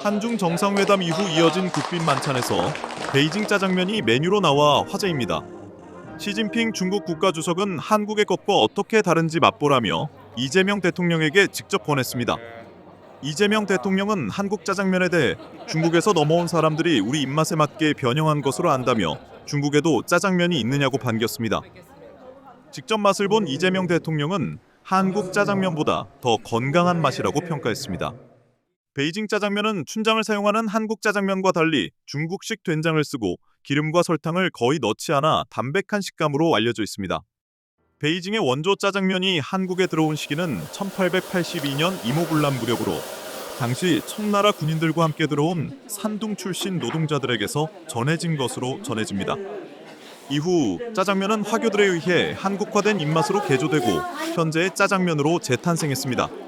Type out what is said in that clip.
한중 정상회담 이후 이어진 국빈 만찬에서 베이징 짜장면이 메뉴로 나와 화제입니다. 시진핑 중국 국가주석은 한국의 것과 어떻게 다른지 맛보라며 이재명 대통령에게 직접 권했습니다. 이재명 대통령은 한국 짜장면에 대해 중국에서 넘어온 사람들이 우리 입맛에 맞게 변형한 것으로 안다며 중국에도 짜장면이 있느냐고 반겼습니다. 직접 맛을 본 이재명 대통령은 한국 짜장면보다 더 건강한 맛이라고 평가했습니다. 베이징 짜장면은 춘장을 사용하는 한국 짜장면과 달리 중국식 된장을 쓰고 기름과 설탕을 거의 넣지 않아 담백한 식감으로 알려져 있습니다. 베이징의 원조 짜장면이 한국에 들어온 시기는 1882년 이모군란 무렵으로 당시 청나라 군인들과 함께 들어온 산둥 출신 노동자들에게서 전해진 것으로 전해집니다. 이후 짜장면은 화교들에 의해 한국화된 입맛으로 개조되고 현재의 짜장면으로 재탄생했습니다.